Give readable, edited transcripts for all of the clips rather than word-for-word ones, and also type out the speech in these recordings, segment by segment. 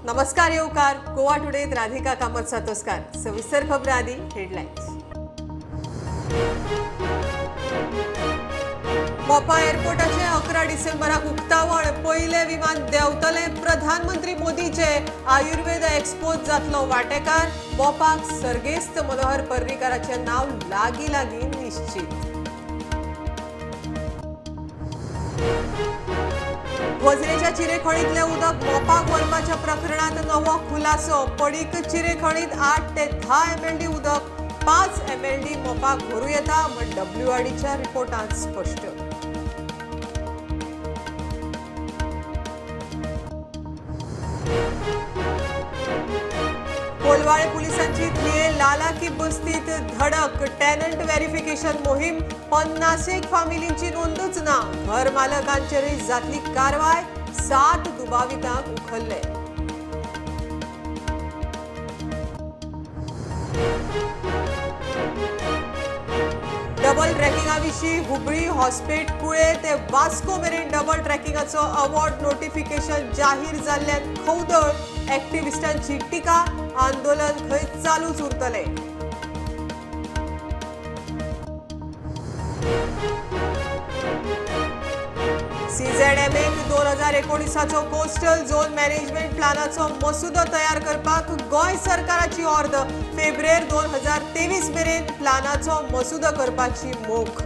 नमस्कार येवकार गोवा टुडेत राधिका कामत सातोस्कार सविस्तर खबरां आदी हेडलायन्स। मोपा एअरपोर्टाचे 11 डिसेंबराक उक्तावण पयले विमान देंवतले। प्रधानमंत्री मोदीचे आयुर्वेद एक्सपोत जातलो वांटेकार। मोपाक सर्गेस्त मनोहर पर्रीकाराचे नाव लागी लागी निश्चित। वजरेच्या चिरेखणीतले उदक मोपाक व्हरपाच्या प्रकरणात नवो खुलासो। पडीक चिरेखणीत 8 ते 10 MLD उदक 5 MLD मोपाक भरू येता म्हण WRDच्या रिपोर्टांत स्पष्ट। कोलवाळे पुलिसांची लालाकी बस्तीत धडक। टेनंट व्हेरिफिकेशन मोहीम 50 फामिलींची नोंदूच ना। घर मालकांचेरय जातली कारवाय। 7 दुबावितांक उखलले। डबल ट्रॅकिंगाविशीं हुबळी हॉस्पेट कुळे ते वास्को मेरेन डबल ट्रॅकिंगाचो अवॉर्ड नोटिफिकेशन जाहीर जाल्ल्यान खवदळ। एक्टिव्हिस्टांची टिका। आंदोलन खंय चालूच उरतले। CZMAक 2019चो कोस्टल झोन मॅनेजमेंट प्लॅनाचो मसुदो तयार करपाक गोंय सरकाराची ऑर्द। फेब्रुवारी 2023 मेरेन प्लॅनाचो मसुदो करपाची मोख।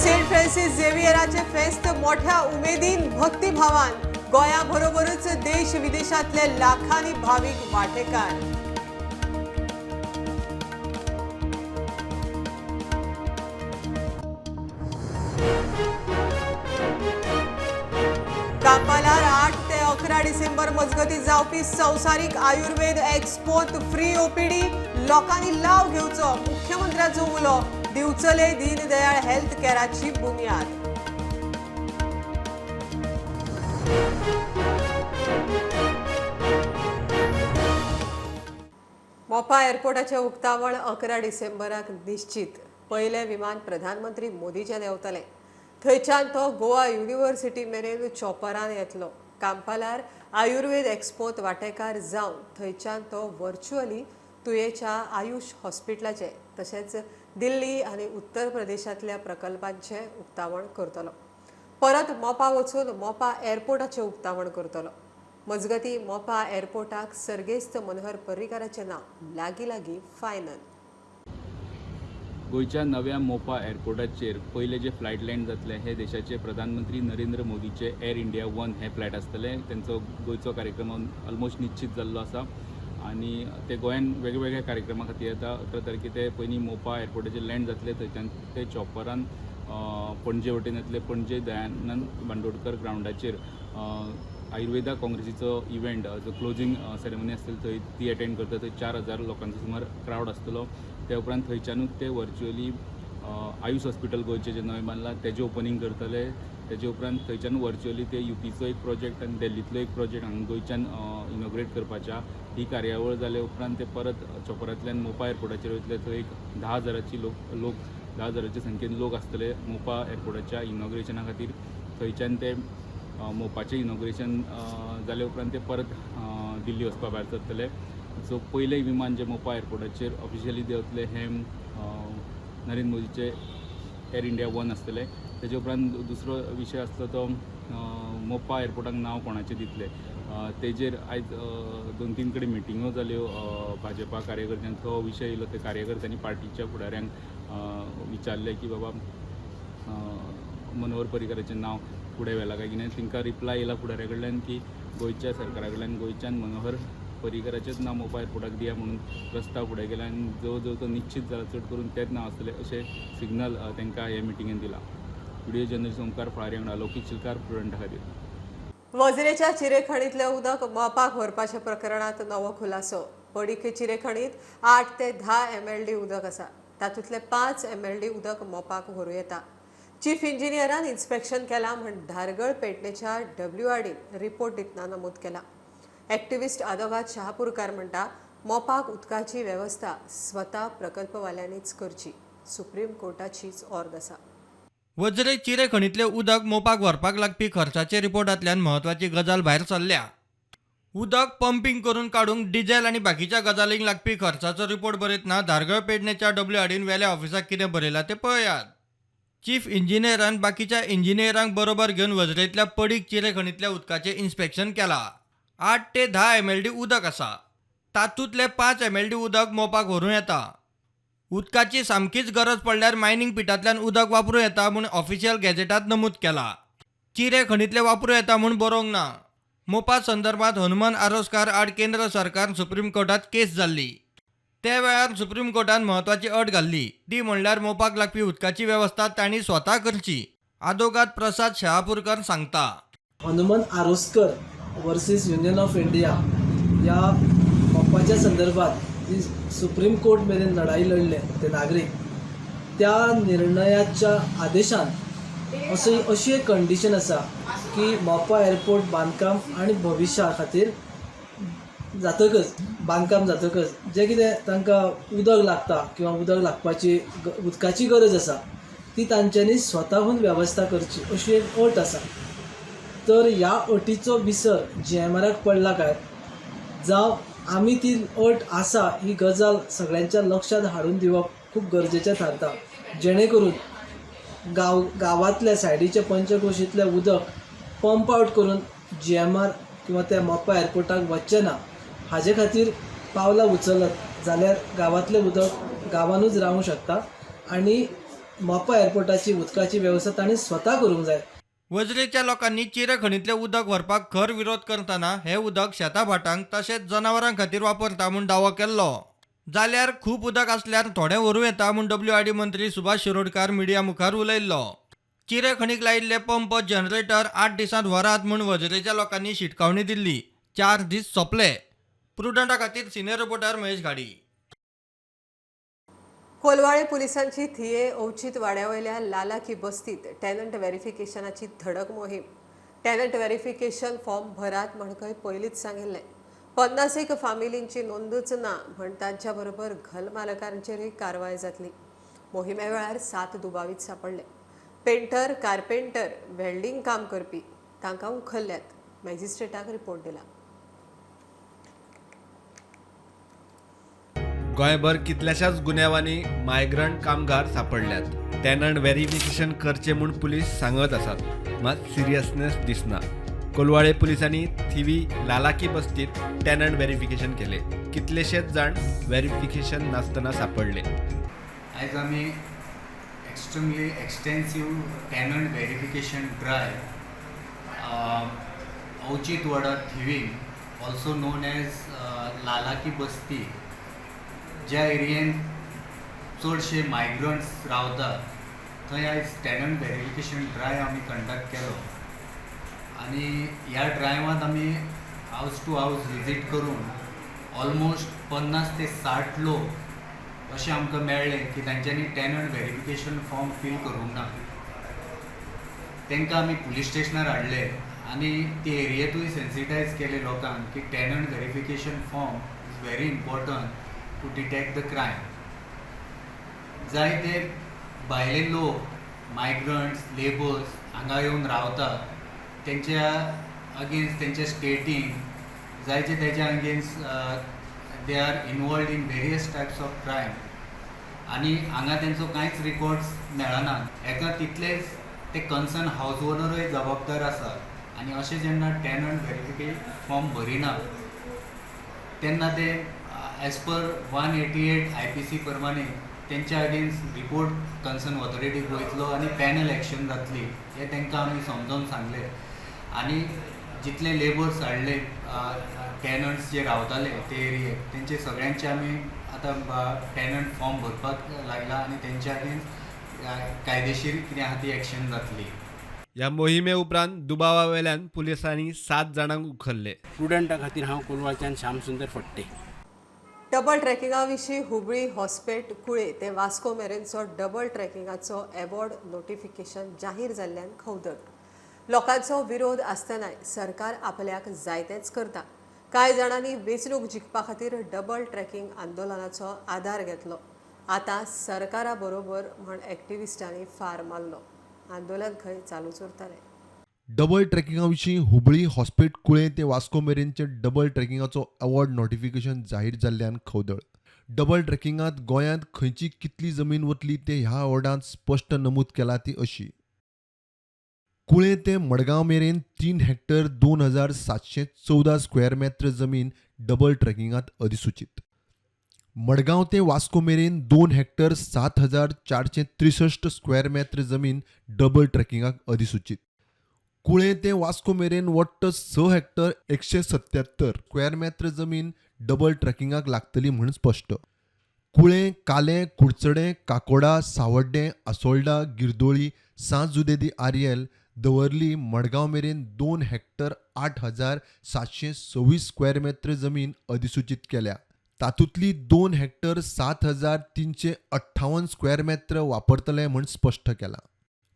सेंट फ्रांसिस झेवियराचे फेस्त मोठ्या उमेदीन भक्तिभावान। गोंया बरोबरच देश विदेशातले लाखांनी भाविक वांटेकार। कांपालार 8 ते 11 डिसेंबर मजगती जावपी संवसारीक आयुर्वेद एक्सपोत फ्री OPD। लोकांनी लाव घेवचो। मुख्यमंत्र्याचो उलो। दिवचले दीनदयाळ हेल्थ केअराची बुनियाद। मोपा एअरपोर्टाचे उक्तावण 11 डिसेंबराक निश्चित। पयले विमान प्रधानमंत्री मोदीचे देंवतले। थंयच्यान तो गोवा युनिव्हर्सिटी मेरेन चॉपरान येतलो। कांपालार आयुर्वेद एक्सपोत वांटेकार जावन थंयच्यान तो व्हर्च्युअली तुयेच्या आयुष हॉस्पिटलाचे तशेंच दिल्ली आनी उत्तर प्रदेशातल्या प्रकल्पांचे उक्तावण करतलो। परत मोपा वचून मोपा एअरपोर्टाचे उक्तावण करतलो। मजगती मोपा एअरपोर्टाक सर्गेस्त मनोहर पर्रीकाराचे नाव लागी लागी फायनल। गोयच्या नव्या मोपा एअरपोर्टाचेर पयले जे फ्लायट लँड जातले हे देशाचे प्रधानमंत्री नरेंद्र मोदीचे एअर इंडिया 1 हे फ्लायट आसतले। त्यांचो गोयचो कार्यक्रम ऑलमोस्ट निश्चित जाल्लो आसा आनी ते गोंयान वेगवेगळ्या कार्यक्रमा खातीर येता। 11 तारखेर ते पयलीं मोपा एअरपोर्टाचेर लँड जातले। थंयच्यान ते चॉपरान पणजे वटेन येतले। पणजे दयानंद बांदोडकर ग्राउंडाचेर आयुर्वेदा काँग्रेसीचो इव्हेंट जो क्लोजिंग सेरेमनी आसतली थंय ती अटेंड करता। थंय 4000 लोकांचो सुमार क्रावड आसतलो। त्या उपरांत थंयच्यानूच ते व्हर्च्युअली आयुष हॉस्पिटल गोंयचे जे नवें बांदलां तेजें ओपनिंग करतले। तेजे उपरांत थंयच्यान व्हर्च्युअली ते UPचो एक प्रोजेक्ट आनी दिल्लीतलो एक प्रोजेक्ट हांगा गोंयच्यान इनॉग्रेट करपाच्या ही कार्यावळ जाले उपरांत ते परत चॉपरांतल्यान मोपा एअरपोर्टाचेर वयतले। थंय एक 10,000ची लोक 10,000चे संख्येन लोक आसतले मोपा एअरपोर्टाच्या इनॉग्रेशना खातीर। थंयच्यान ते मोपाचें इनॉग्रेशन जाले उपरांत ते परत दिल्ली वचपा भायर सरतले। सो पयले विमान जे मोपा एअरपोर्टाचेर ऑफिशियली देंवतले हे नरेंद्र मोदीचे एअर इंडिया 1 आसतले। तेजे उपरांत दुसरो विशय आसलो तो मोपा एअरपोर्टाक नांव कोणाचें दितले तेजेर आयज 2-3 कडेन मिटिंगो जाल्यो भाजपा कार्यकर्त्यांचो। हो विशय येयलो। ते कार्यकर्त्यांनी पार्टीच्या फुडाऱ्यांक विचारले की बाबा मनोहर पर्रीकाराचें नांव फुडें व्हेला काय कितें। तांकां रिप्लाय येयला फुडाऱ्या कडल्यान की गोंयच्या सरकारा कडल्यान गोंयच्यान मनोहर पर्रीकाराचेंच नांव मोपा एअरपोर्टाक दिया म्हणून प्रस्ताव फुडें गेला आनी जवळ जवळ तो निश्चित जाला चड करून तेंच नांव आसतलें अशें सिग्नल तांकां हे मिटिंगेन दिला। व्हिडिओ जर्नलिस्ट ओमकार फळारी वांगडा लौकीक चिलकार प्रुडंटा खातीर। वजरेच्या चिरेखणीतले उदक मोपाक व्हरपाच्या प्रकरणात नवो खुलासो। पडीक चिरेखणीत 8 ते 10 MLD उदक आसा। तातूंतले 5 MLD उदक मोपाक व्हरू येता। चीफ इंजिनियरान इन्स्पेक्शन केला म्हण धारगळ पेटणेच्या WRD रिपोर्ट दितना नमूद केला। एक्टिव्हिस्ट आदोगाद शहापूरकार म्हणटा मोपाक उदकाची वेवस्था स्वता प्रकल्पवाल्यांनीच करची। सुप्रीम कोर्टाचीच ऑर्द आसा। वज्रे चिरे खणीतले उदक मोपाक व्हरपाक लागपी खर्चाचे रिपोर्टांतल्यान महत्वाची गजाल भायर सरल्या. उदक पंपिंग करून काडूंक डिझेल आनी बाकीच्या गजालींक लागपी खर्चाचो रिपोर्ट बरयतना धारगळ पेडणेच्या डब्ल्यूआरडीन वेल्या ऑफिसाक कितें बरयलां तें पळयात. चीफ इंजिनियरान बाकीच्या इंजिनियरांक बरोबर घेवन वज्रेंतल्या पडीक चिरे खणीतल्या उदकाचें इन्स्पेक्शन केलां. 8 ते 10 MLD उदक आसा. तातूंतले 5 MLD उदक मोपाक व्हरूं येता. उदकाची सामकीच गरज पडल्यार मायनिंग पिटांतल्यान उदक वापरूं येता म्हूण ऑफिशियल गॅझेटांत नमूद केलां. चिरे खणीतले वापरूं येता म्हूण बरोवंक ना. मोपा संदर्भात हनुमान आरोसकार आड केंद्र सरकार सुप्रीम कोर्टात केस जाल्ली. त्या वेळार सुप्रीम कोर्टान म्हत्वाची अट घाल्ली. ती म्हणल्यार मोपाक लागपी उदकाची वेवस्था तांणी स्वता करची. आदोगाद प्रसाद शहापूरकर सांगता. Hanuman Aroskar versus union of India या मोपाच्या संदर्भात जी सुप्रीम कोर्ट मेरेन लढाई लढले ते नागरिक, त्या निर्णयाच्या आदेशान अशी एक कंडिशन आसा की मोपा एअरपोर्ट बांदकाम आनी भविश्या खातीर बांदकाम जातकच जे कितें तांकां उदक लागता किंवा उदक लागपाची उदकाची गरज आसा ती तांच्यांनी स्वताहून वेवस्था करची अशी एक अट आसा. तर ह्या अटीचो विसर GMRाक पडला काय जावं आमी ती अट आसा ही गजाल सगळ्यांच्या लक्षात हाडून दिवप खूब गरजेचें थारता, जेणे करून गांवांतल्या सायडीच्या पंचक्रोशींतलें उदक पंप आउट करून GMR किंवा त्या मोपा एअरपोर्टाक वचचें ना हाजे खातीर पावलां उचलत जाल्यार गांवांतलें उदक गांवांनूच रावूंक शकता आनी मोपा एअरपोर्टाची उदकाची वेवस्था तांणी स्वता करूंक जाय. वज्रेच्या लोकांनी चिरे खणीतले उदक व्हरपाक खर विरोध करतना हे उदक शेता भाटांक तशेंच जनावरां खातीर वापरता म्हूण दावो केल्लो. जाल्यार खूब उदक आसल्यार थोडें व्हरूं येता म्हूण WRD मंत्री सुभाष शिरोडकार मिडिया मुखार उलयल्लो. चिरे खणीक लायिल्ले पंप जनरेटर 8 दिसांत व्हरात म्हूण वज्रेच्या लोकांनी शिटकावणी दिल्ली. 4 दीस सोंपले. प्रुडंटा खातीर सिनियर रिपोर्टर महेश घाडी. कोलवाळे पुलिसांची थिये औचित वाड्यावयल्या लालाकी बस्तीत टॅनंट व्हेरिफिकेशनाची धडक मोहीम. टॅनंट व्हेरिफिकेशन फॉर्म भरात म्हण खंय पयलींच सांगिल्लें. 50 फामिलींची नोंदूच ना म्हण तांच्या बरोबर घलमालकांचेरय कारवाय जातली. मोहिमे वेळार 7 दुबावीत सापडले. पेंटर, कार्पेंटर, वेल्डिंग काम करपी तांकां उखल्ल्यात. मॅजिस्ट्रेटाक रिपोर्ट दिला. गोंयभर कितल्याशाच गुन्यांवांनी मायग्रंट कामगार सापडल्यात. टॅनंट व्हेरिफिकेशन करचे म्हूण पुलीस सांगत आसात, मात सिरियसनेस दिसना. कोलवाळे पुलिसांनी थिवी लालाकी बस्तीत टॅनंट व्हेरिफिकेशन केले. कितलेशेच जाण व्हेरिफिकेशन नासतना सापडले. आयज आमी एक्स्ट्रीमली एक्सटेन्सिव टॅनंट व्हेरिफिकेशन ड्रायव औचित वाडा थिवी ऑल्सो नोन एज लालाकी बस्ती ज्या एरियेन चडशे मायग्रंट्स रावतात थंय आयज टॅनंट व्हेरिफिकेशन ड्रायव आमी कंडक्ट केलो. आनी ह्या ड्रायवांत आमी हावज टू हावज विजीट करून ऑलमोस्ट 50 ते 60 लोक अशें आमकां मेळ्ळे की तांच्यांनी टॅनंट व्हेरिफिकेशन फॉर्म फील करूंक ना. तांकां आमी पुलीस स्टेशनार हाडले आनी ते एरियेतूय सेन्सिटायज केले लोकांक की tenant verification form is very important to detect the crime. जायते भायले लोक मायग्रंट्स लेबर्स हांगा येवन रावतात तेंच्या अगेन्स्ट तेंच्या स्टेटीन जायचे तेच्या against they are involved in various types of crime आनी हांगा तेंचो कांयच रिकॉर्ड्स मेळना. हेका तितलेच ते कन्सर्न हावज ओनरूय जबाबदार आसा. आनी अशें जेन्ना टॅनंट व्हेरिफिकेशन फॉर्म भरिना तेन्ना ते एज पर 188 IPC प्रमाणे तेंच्या अगेन्स्ट रिपोर्ट कन्सर्न ऑथॉरिटीक वयतलो आनी पॅनल एक्शन जातली हें तांकां आमी समजावन सांगलें. आनी जितले लेबर्स हाडले टॅनंट्स जे रावताले ते एरियेक तेंचे सगळ्यांचे आमी आतां टॅनंट फॉर्म भरपाक लायला आनी तेंच्या अगेन्स्ट कायदेशीर कितें आहा ती एक्शन जातली. ह्या मोहिमे उपरांत दुबावा वेल्यान पुलिसांनी 7 जाणांक उखल्ले. स्टुडंटा खातीर हांव कोलवाळच्यान श्यामसुंदर फडते. डबल ट्रॅकिंगा विशीं हुबळी हॉस्पेट कुळे ते वास्को मेरेनचो डबल ट्रॅकिंगाचो एबॉर्ड नोटिफिकेशन जाहीर जाल्ल्यान खवदळ. लोकांचो विरोध आसतनाय सरकार आपल्याक जाय तेंच करता. कांय जाणांनी वेंचणूक जिखपा खातीर डबल ट्रॅकिंग आंदोलनाचो आदार घेतलो. आतां सरकारा बरोबर म्हण एक्टिविस्टांनी फार मारलो आंदोलन खंय चालूच उरतलें. डबल ट्रॅकिंगा विशीं हुबळी हॉस्पिट कुळें ते वास्को मेरेनचे डबल ट्रॅकिंगाचो अवॉर्ड नोटिफिकेशन जाहीर जाल्ल्यान खवदळ. डबल ट्रॅकिंगांत गोंयांत खंयची कितली जमीन वतली ते ह्या अवॉर्डांत स्पश्ट नमूद केला ती अशी. कुळें ते मडगांव मेरेन 3 हेक्टर 2714 स्क्वेअर मेत्र जमीन डबल ट्रॅकिंगांत अधिसूचित. मडगांव ते वास्को मेरेन 2 हेक्टर 7463 स्क्वेअर मेत्र जमीन डबल ट्रॅकिंगाक अधिसूचित. कुळें ते वास्को मेरेन वट्ट 6 हेक्टर 177 स्क्वेअर मेत्र जमीन डबल ट्रॅकिंगाक लागतली म्हूण स्पश्ट. कुळें, कालें, कुडचडें, काकोडा, सावड्डें, आसोळडा, गिरदोळी, सांजुदेदी आर्येल, दवर्ली, मडगांव मेरेन 2 हेक्टर 8726 स्क्वेअर मेत्र जमीन अधिसूचित केल्या. तातूंतली 2 हेक्टर 7358 स्क्वेअर मेत्र वापरतले म्हूण स्पश्ट केला.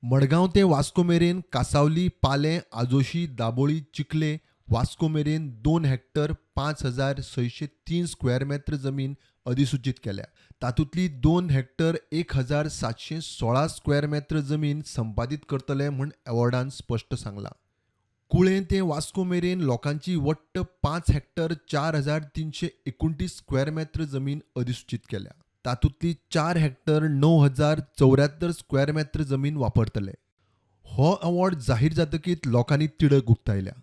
मडगांव ते वास्को मेरेन कासावली, पालें, आजोशी, दाबोळी, चिखले, वास्को मेरेन 2 हेक्टर 5603 स्क्वेअर मेत्र जमीन अधिसूचित केल्या. तातूंतली 2 हेक्टर 1716 स्क्वेअर मेत्र जमीन संपादीत करतले म्हूण अवॉर्डान स्पश्ट सांगला. कुळें ते वास्को मेरेन लोकांची वट्ट 5 हेक्टर 4329 स्क्वेअर मेत्र जमीन अधिसूचित केल्या. तातूंतली 4 हेक्टर 9074 स्क्वेअर मेत्र जमीन वापरतले. हो अवॉर्ड जाहीर जातकीच लोकांनी तिडक उक्तायल्या.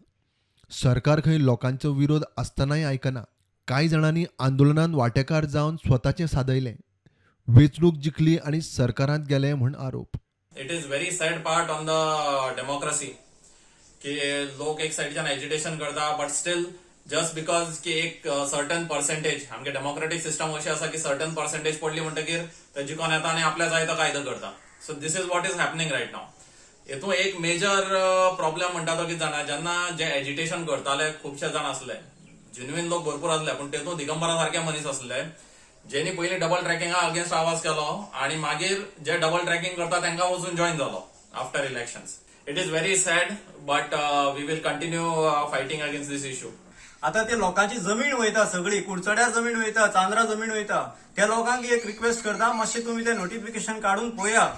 सरकार खंय लोकांचो विरोध आसतनाय आयकना. कांय जाणांनी आंदोलनांत वांटेकार जावन स्वताचें सादयलें. वेंचणूक जिखली आनी सरकारांत गेले म्हूण आरोप. It is very sad part on the democracy की लोक एक सायडीच्यान एजिटेशन करता बट स्टील जस्ट बिकॉज की एक सर्टन पर्सेंटेज आमगे डेमोक्रेटिक सिस्टम अशी आसा की सर्टन पर्सेंटेज पडली म्हणटकीर ते जिखून येता आनी आपल्या जाय तो कायदो करता. So this is what is happening right now. हेतून एक मेजर प्रॉब्लेम म्हणटा तो कितें जाणा, जेन्ना जे एजिटेशन करताले खुबशे जाण आसले, जेन्युइन लोक भरपूर आसले, पूण तेतून दिगंबरा सारखे मनीस आसले जेनी पयलीं डबल ट्रॅकिंगा अगेन्स्ट आवाज केलो आनी मागीर जे डबल ट्रॅकिंग करता तांकां वचून जॉईन जालो after elections. It is very sad but we will continue fighting against this issue. आता ते लोकांची जमीन वयता, सगळी कुडचड्या जमीन वयता, चांद्रा जमीन वयता. त्या लोकांक एक रिक्वेस्ट करता, मातशें तुम्ही ते नोटिफिकेशन काढून पळया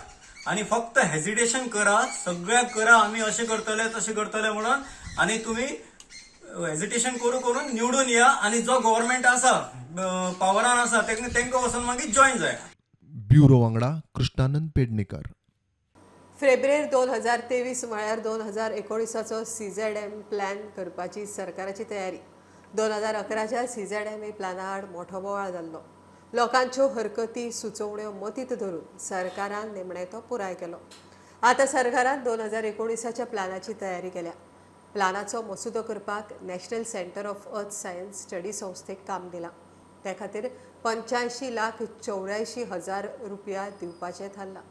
आणि फक्त हेजिटेशन करा, सगळ्याक करा आम्ही असे करतले तसे करतले म्हणून, आणि तुम्ही हेजिटेशन करून निवडून या आणि जो गव्हर्नमेंट आसा पावरान आसा तांकां वचून मागीर जॉईन जाय. ब्युरो वांगडा कृष्णानंद पेडणेकर. फेब्रेर 2023 म्हळ्यार 2019चो CZM प्लॅन करपाची सरकाराची तयारी. 2011च्या CZMA प्लॅना आड मोठो बोवाळ जाल्लो. लोकांच्यो हरकती सुचोवण्यो मतींत धरून सरकारान नेमणेतो पुराय केलो. आतां सरकारान 2019च्या प्लॅनाची तयारी केल्या. प्लॅनाचो मसुदो करपाक national centre of earth science study संस्थेक काम दिलां. ते खातीर 85,84,000 रुपया दिवपाचें थारलां.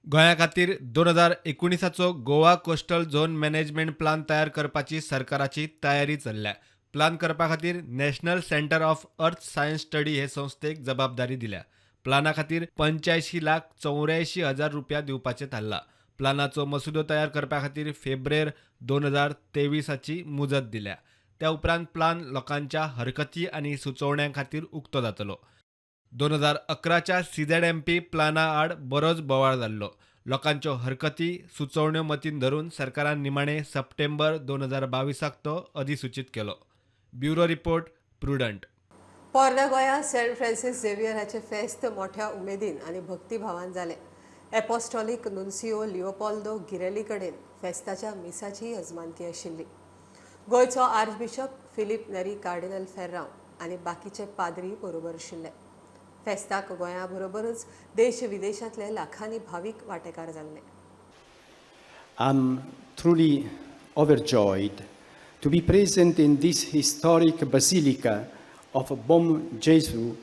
गोंया खातीर 2019चो Goa coastal zone management plan तयार करपाची सरकाराची तयारी चल्ल्या. प्लान करपा खातीर national centre of earth science study हे संस्थेक जबाबदारी दिल्या. प्लाना खातीर 85,84,000 रुपया दिवपाचें थारला. प्लानाचो मसुदो तयार करपा खातीर फेब्रेर 2023ची मुजत दिल्या. त्या उपरांत प्लान लोकांच्या हरकती आनी सुचोवण्यां खातीर उक्तो जातलो. 2011च्या CZMP प्लाना आड बरोच बोवाळ जाल्लो. लोकांच्यो हरकती सुचोवण्यो मतीन धरून सरकारान निमाणे सप्टेंबर 2022 तो अधिसूचित केलो. Bureau report prudent. पोरण्या गोंयांत सेंट फ्रांसीस झेवियराचें फेस्त मोठ्या उमेदीन आनी भक्तिभावान जालें. एपोस्टॉलीक नुन्सिओ लिओपोल्दो गिरेली कडेन फेस्ताच्या मिसाची यजमानकी आशिल्ली. गोंयचो आर्चबिशप फिलीप नेरी कार्डिनल फेर्रांव आनी बाकीचे पाद्री बरोबर आशिल्ले. फेस्ताक गोंया बरोबरच देश विदेशांतले लाखांनी भावीक वांटेकार जाल्ले. I'm truly overjoyed to be present in this historic Basilica of Bom Jesu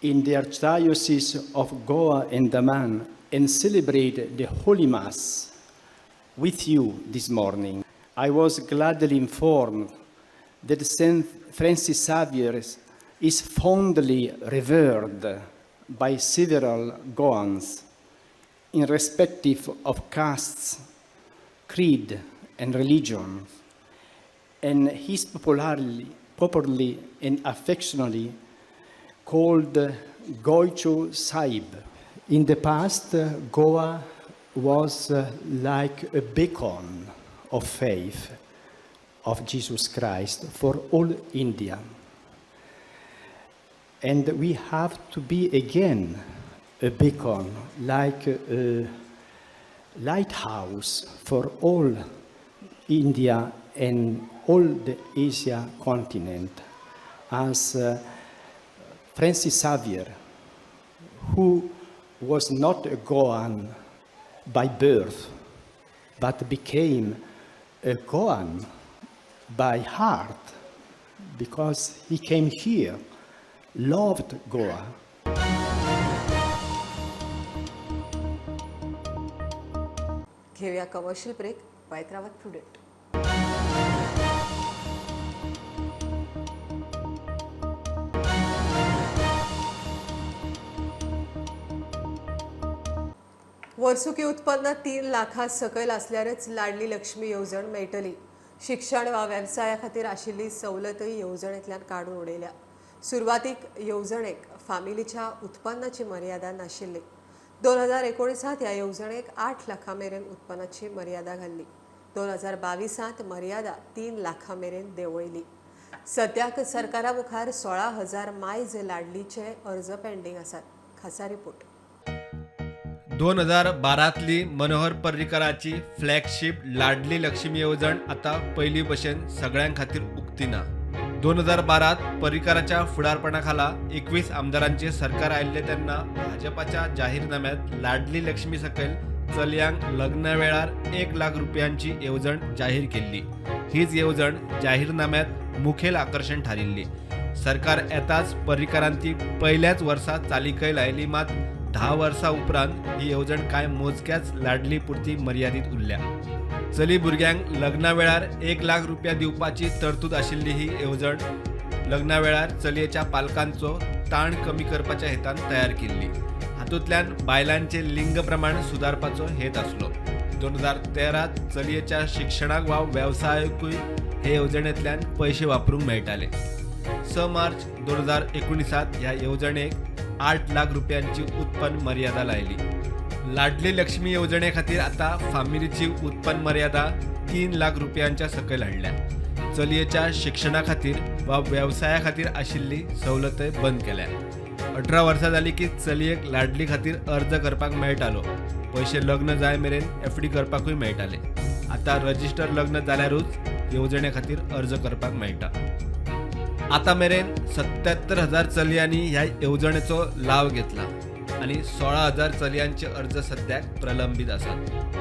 in the Archdiocese of Goa and Daman and celebrate the Holy Mass with you this morning. I was gladly informed that Saint Francis Xavier is fondly revered by several Goans, irrespective of castes, creed, and religion, and he is popularly and affectionately called Goicho Sahib. In the past, Goa was like a beacon of faith of Jesus Christ for all India. And we have to be again a beacon, like a lighthouse for all India and all the Asia continent, as Francis Xavier, who was not a Goan by birth, but became a Goan by heart, because he came here, loved Goa. घेऊया commercial break. पैत्रावत prudent. वर्सुकी उत्पन्न 3 लाखा सकयल असल्यारच लाडली लक्ष्मी येवजण मेळटली. शिक्षण वा व्यवसाया खातीर आशिल्ली सवलतय येवजणेंतल्यान काडून उडयल्या. सुरवातीक येवजणेक फामिलीच्या उत्पन्नाची मर्यादा नाशिल्ली. 2019 ह्या येवजणेक 8 लाखां मेरेन उत्पन्नाची मर्यादा घाल्ली. 2022 मर्यादा 3 लाखां मेरेन देंवयली. सद्याक सरकारा मुखार 16,000 मायज लाडलीचे अर्ज पेंडींग आसात. खासा रिपोर्ट. 2012तली मनोहर पर्रीकराची फ्लॅगशिप लाडली लक्ष्मी येवजण आता पहिली भशेन सगळ्यां खातीर उक्ती ना. 2012त पर्रीकराच्या फुडारपणाखाला 21 आमदारांचे सरकार आयिल्ले तेन्ना भाजपाच्या जाहीरनाम्यात लाडली लक्ष्मी सकयल चलयांक लग्ना वेळार 1 लाख रुपयांची येवजण जाहीर केल्ली. हीच येवजण जाहीरनाम्यात मुखेल आकर्षण थारिल्ली. सरकार येताच पर्रीकरान ती पहिल्याच वर्सा चालीकय लायली. मात 10 वर्सां उपरांत ही येवजण कांय मोजक्याच लाडली पुरती मर्यादीत उरल्या. चली भुरग्यांक लग्ना वेळार 1 लाख रुपया दिवपाची तरतूद आशिल्ली ही येवजण लग्ना वेळार चलयेच्या पालकांचो ताण कमी करपाच्या हेतान तयार केल्ली. हातूंतल्यान बायलांचे लिंग प्रमाण सुदारपाचो हेत आसलो. 2013त चलयेच्या शिक्षणाक वा वेवसायाकूय हे येवजणेंतल्यान पयशे वापरूंक मेळटाले. 6 मार्च 2019त ह्या येवजणेक 8 लाख रुपयांची उत्पन्न मर्यादा लायली. लाडली लक्ष्मी येवजणे खातीर आता फामिलीची उत्पन्न मर्यादा 3 लाख रुपयांच्या सकयल हाडल्या. चलयेच्या शिक्षणा खातीर वा वेवसाया खातीर आशिल्ली सवलतय बंद केल्या. 18 वर्सां जाली की चलयेक लाडली खातीर अर्ज करपाक मेळटालो. पयशे लग्न जाय मेरेन एफडी करपाकूय मेळटाले. आता रजिस्टर लग्न जाल्यारूच येवजणे खातीर अर्ज करपाक मेळटा. आता मेरेन 77,000 चलयांनी ह्या येवजणेचो लाव घेतला आणि 16,000 चलयांचे अर्ज सद्याक प्रलंबीत आसात.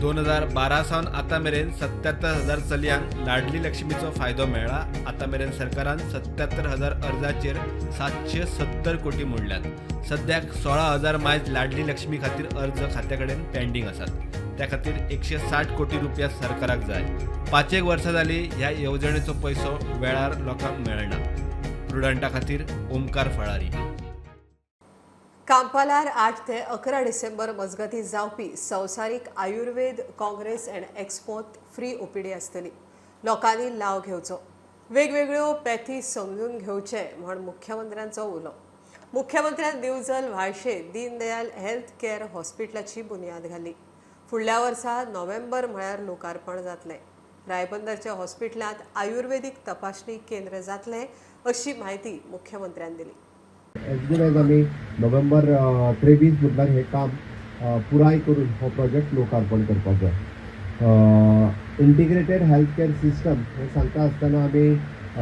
2012 सावन आता मेरेन 77,000 चलयांक लाडली लक्ष्मीचो फायदो मेळ्ळा. आता मेरेन सरकारान 77,000 अर्जाचेर 770 कोटी मोडल्यात. सद्याक 16,000 मायज लाडली लक्ष्मी खातीर अर्ज खात्या कडेन पेंडींग आसात. त्या खातीर 160 कोटी रुपया सरकाराक जाय. 5 वर्सां जाली ह्या येवजणेचो पयसो वेळार लोकांक मेळना. प्रुडंटा खातीर ओमकार फळारी. कांपालार 8 ते 11 डिसेंबर मजगती जावपी संवसारीक आयुर्वेद काँग्रेस अँड एक्सपोत फ्री ओपीडी आसतली. लोकांनी लाव घेवचो. वेगवेगळ्यो पॅथी समजून घेवचे म्हण मुख्यमंत्र्यांचो उलो. मुख्यमंत्र्यान दिवजल व्हाळशे दीनदयाल हेल्थ कॅर हॉस्पिटलाची बुनयाद घाली. फुडल्या वर्सा नोव्हेंबर म्हळ्यार लोकार्पण जातलें. रायबंदरच्या हॉस्पिटलांत आयुर्वेदीक तपासणी केंद्र जातलें अशी माहिती मुख्यमंत्र्यान दिली. एज गुड एज आमी नोव्हेंबर 23 मुदलार हे काम पुराय करून हो प्रोजेक्ट लोकार्पण करपाक जाय. इंटिग्रेटेड हेल्थ केअर सिस्टम हे सांगता आसतना आमी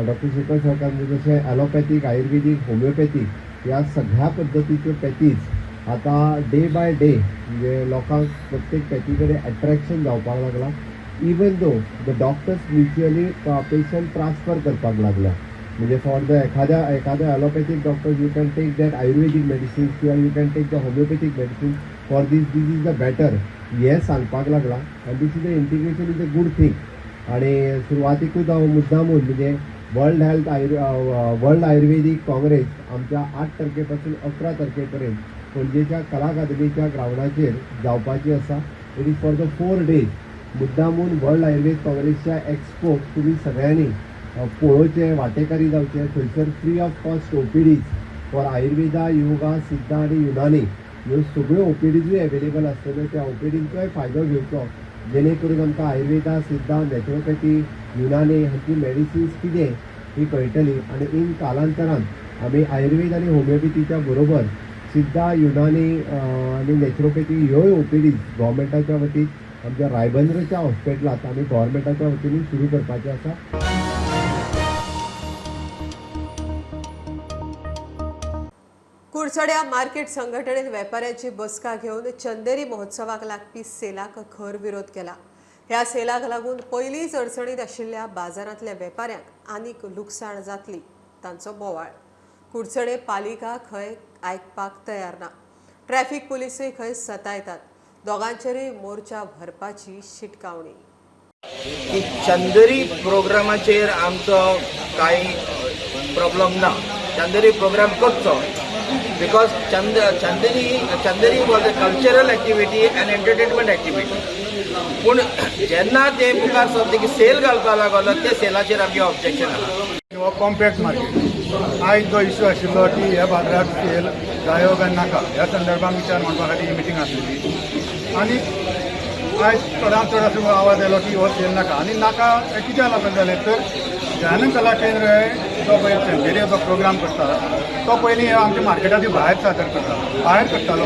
डॉक्टर शेखर सरकारान जशें ॲलोपॅथीक आयुर्वेदीक होमिओपॅथीक ह्या सगळ्या पद्दतीच्यो पॅथीज आता डे बाय डे म्हणजे लोकांक प्रत्येक पॅथी कडेन अट्रॅक्शन जावपाक लागला. Even though the doctors mutually patient transfer करपाक लागला. म्हणजे फॉर द एखाद्या allopathic doctor you can take that Ayurvedic medicines किंवा you can take the homeopathic medicines for this is the better हे सांगपाक लागला. आनी this is the integration is a good thing. आणि सुरवातीकूच हांव मुद्दामून म्हणजे वर्ल्ड आयुर्वेदीक काँग्रेस आमच्या 8 तारखेपासून 11 तारखेपर्यंत पणजेच्या कला अकादमीच्या ग्राउंडाचेर जावपाची आसा. It is for the 4 days. मुद्दामून वर्ल्ड आयुर्वेद काँग्रेसच्या एक्सपोक तुमी सगळ्यांनी पळोवचे, वांटेकारी जावचे. थंयसर free of cost OPTs for Ayurveda, yoga, सिद्धा आनी युनानी ह्यो सगळ्यो ओपीडीजूय अवेलेबल आसतल्यो. त्या ओपीडींचोय फायदो घेवचो, जेणे करून आमकां आयुर्वेदा, सिद्धा, नॅचरोपॅथी, युनानी हांची मेडिसिन्स कितें ही कळटली. आनी इन कालांतरान आमी आयुर्वेद आनी होमिओपॅथीच्या बरोबर सिद्धा, युनानी आनी नॅचरोपॅथी ह्योय ओपीडीज गव्हर्मेंटाच्या वतीन आमच्या रायबंद्रच्या हॉस्पिटलांत आमी गव्हर्मेंटाच्या वतीन सुरू करपाचें आसा. कुडचड्या मार्केट संघटनेन वेपाऱ्यांची बसका घेवन चंदेरी महोत्सवाक लागपी सेलाक खर विरोध केला. ह्या सेलाक लागून पयलींच अडचणीत आशिल्ल्या बाजारांतल्या वेपाऱ्यांक आनीक लुकसाण जातली तांचो बोवाळ. कुडचडे पालिका खंय आयकपाक तयार ना. ट्रॅफिक पुलिसूय खंय सतायतात. दोगांचेरूय मोर्चा भरपाची शिटकावणी. चंदेरी प्रोग्रामाचेर आमचो कांय प्रॉब्लेम ना. चंदेरी प्रोग्राम करचो because Chanderi was a cultural activity end entertainment activity. पूण जेन्ना ते मुखार समजा सेल घालपाक लागलो ते सेलाचेर आमचें ऑब्जेक्शन आहा. कॉम्पॅक्ट मार्केट आयज जो इश्यू आशिल्लो की ह्या बाजारात सेल जायो काय नाका ह्या संदर्भात विचार मांडपा खातीर ही मिटींग आसलेली. आनी आयज चडांत चड असो आवाज येयलो की हो सेल नाका. आनी नाका कित्या लागून जालें तर ध्यान कला केंद्र जो पळय चंदेरी जो प्रोग्राम करता तो पयलीं आमच्या मार्केटाची भायर सादर करता भायर करतालो.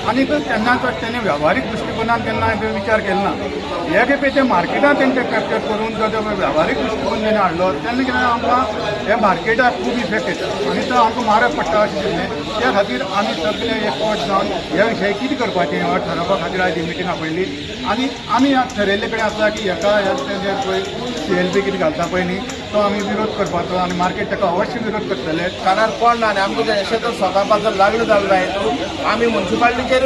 आनी तेन्ना तेणे व्यावहारीक दृश्टिकोनान केन्ना विचार केलो ना. हे खेपे ते मार्केटांत तेंचे कॅप्चर करून जो व्यावहारीक दृश्टिकोन तेणे हाडलो तेन्ना कितें आमकां हे मार्केटाक खूब इफेक्ट येता आनी तो आमकां मारक पडटा अशें दिसलें. त्या खातीर आमी सगळे एकवट जावन ह्या विशयी कितें करपाचें हो ठरोवपा खातीर आयज ही मिटींग आपयली. आनी आमी थारायल्ले कडेन आसा की हेका पळय सेल बी कितें घालता पळय न्ही तो आमी विरोध करपाचो आनी मार्केट ताका अवश्य विरोध करतले. कारण कोण ना आमकां अशें तर स्वता जर लागलो जालें जायत आमी म्युन्सिपालिटीचेर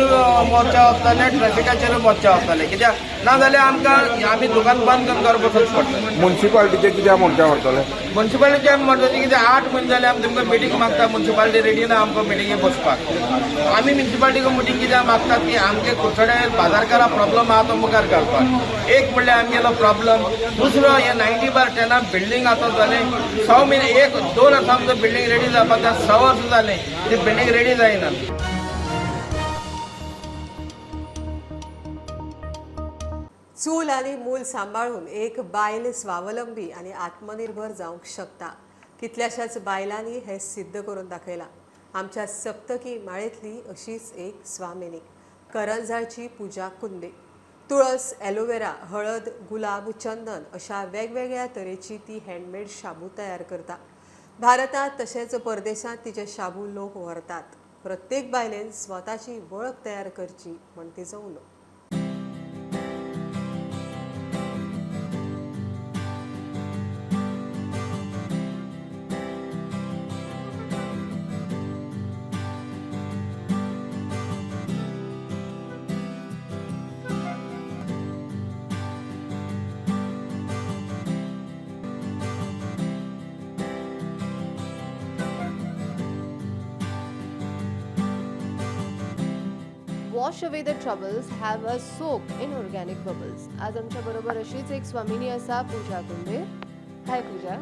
मोर्चा वचतले, ट्रॅफिकाचेर मोर्चा वचतले. कित्याक ना जाल्यार आमकां आमी दुकान बंद करून घर बसोवचें पडटलें. म्युन्सिपालिटीचे कित्याक मोर्चा व्हरतले? म्युन्सिपालिटीचे मोर्चाची कितें 8 म्हयने जाले आमी तुमकां मिटींग मागता. म्युन्सिपालिटी रेडी ना आमकां मिटींगेक बसपाक. आमी म्युन्सिपालिटीक मिटींग कित्याक मागतात की आमचे कुडचड्या बाजारकाराक प्रॉब्लम आहा तो मुखार घालपाक. एक म्हणल्यार आमगेलो प्रॉब्लम. दुसरो हे 90/10 बिल्डींग आतां जालें 6 म्हयने 1-2 वर्सां आमचो बिल्डींग रेडी जावपाक 6 वर्सां जालें ती बिल्डींग रेडी जायना. चूल आनी मूल सांबाळून एक बायल स्वावलंबी आनी आत्मनिर्भर जावंक शकता. कितल्याशाच बायलांनी हें सिद्ध करून दाखयलां. आमच्या सप्तकी माळेंतली अशीच एक स्वामिनी करंजाळची पुजा कुंदे. तुळस, एलोवेरा, हळद, गुलाब, चंदन अशा वेगवेगळ्या तरेची ती हँडमेड शाबू तयार करता. भारतांत तशेंच परदेशांत तिचे शाबू लोक व्हरतात. प्रत्येक बायलेन स्वताची वळख तयार करची म्हण तिचो उलो. Wash away the troubles have a soap in organic bubbles. आज आमच्या बरोबर अशीच एक स्वामिनी आसा, Pooja Kunde. Hi Pooja.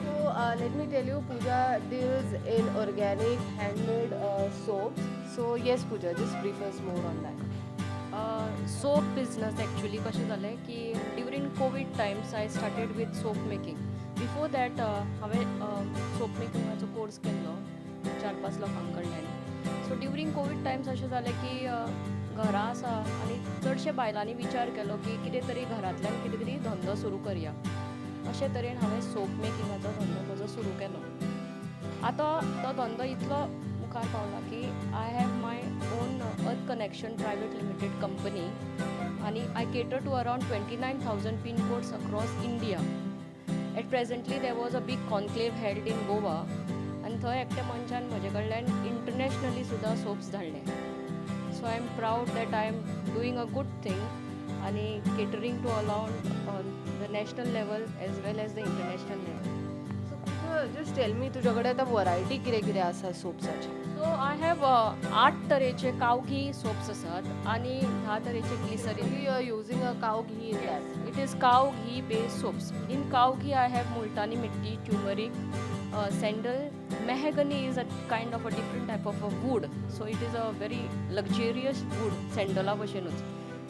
So let me tell you, Pooja deals in organic handmade soaps. So yes Pooja, just brief us more on that. Soap business actually कशें जालें की during Covid Times I started with soap making. Before that हांवें soap मेकिंगाचो course केल्लो 4-5 लोकां कडल्यान. So during Covid Times अशें जालें की घरा आसा आनी चडशे बायलांनी विचार केलो की कितें तरी घरांतल्यान कितें तरी धंदो सुरू करया. अशे तरेन हांवें सोप मेकिंगाचो धंदो म्हजो सुरू केलो. आतां तो धंदो इतलो मुखार पावला की I have my own earth connection private limited company आनी I cater to around 29,000 pincodes across India. At presently there was a big conclave held in Goa आनी थंय एकट्या मनशान म्हजे कडल्यान इंटरनॅशनली सुद्दां सोप्स धाडले. So I am proud that I am doing a good thing आनी catering to around the national level as well as the international level. Just tell me, तुझ्या कडेन आतां वरायटी कितें कितें आसा सोप्साची? सो आय हॅव 8 तरेचे काव घी सोप्स आसात आनी 10 तरेचे ग्लिसरीन. यू आर युजींग अ काव घी इन इट इज काव घी based soaps. In cow ghee I have multani mitti, turmeric, sandal. Mahogany is a kind of a different type of a wood, so it is a very luxurious wood, sandala bhashenूच.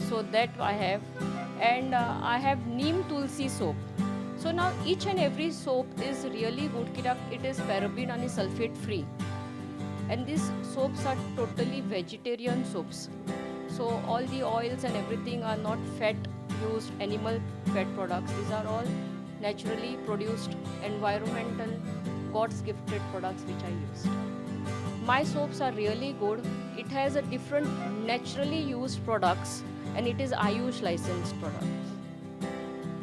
So that I have, and I have neem tulsi soap. So now each and every soap is really good kidak it is paraben and sulfate free, and these soaps are totally vegetarian soaps. So all the oils and everything are not fat used, animal fat products. These are all naturally produced, environmental, God's gifted products which I used. My soaps are really good. It has a different naturally used products, and it is Ayush licensed products.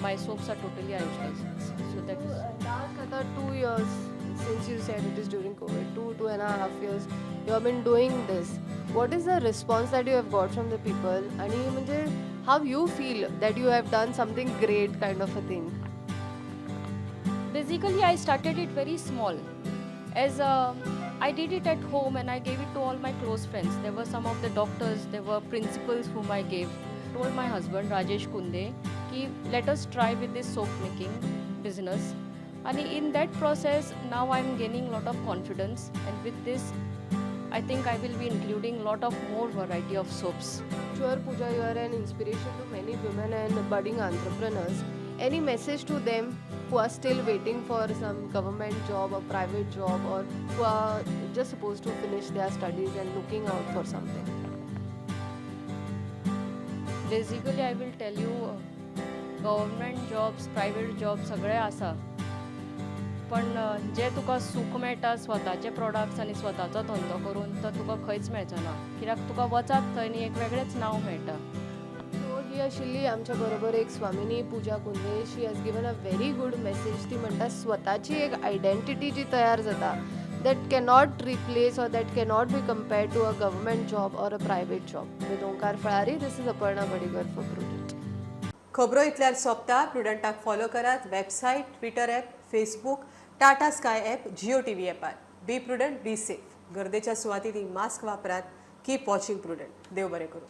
My soaps are totally Ayush licensed. So that is Last आता 2 years since you said it is during COVID, 2.5 years you have been doing this. What is the response that you have got from the people? आणि म्हणजे how you feel that you have done something great kind of a thing? basically I started it very small, as I did it at home and I gave it to all my close friends. There were some of the doctors, there were principals whom I gave. Told my husband Rajesh Kunde ki let us try with this soap making business, and in that process now I'm gaining lot of confidence, and with this I think I will be including lot of more variety of soaps. Sure, Pooja, you are an inspiration to many women and budding entrepreneurs. Any message to them who are still waiting for some government job or private job, or who are just supposed to finish their studies and looking out for something? Basically I will tell you, government jobs, private jobs सगळे आसा, पण जे तुका सूख मेळटा स्वताचे products आनी स्वताचो धंदो करून तो तुका खंयच मेळचना, कित्याक तुका वचात थंय न्ही एक वेगळेंच नांव मेळटा. सो ही आशिल्ली आमच्या बरोबर एक स्वामिनी Pooja Kunde. She has given a very good message. ती म्हणटा स्वताची एक आयडेंटिटी जी तयार जाता, that cannot replace or that cannot be compared to a government job or a private job. With Onkar Falari, this is Aparna Badigar for Prudent. खबरो इतल्यार सोंपता. प्रुडंटाक फॉलो करात. Website, Twitter app, Facebook, Tata Sky app, Jio TV ॲपार. Be prudent, be safe. गर्देच्या सुवातींनी mask वापरात. Keep watching prudent. देव बरें करूं.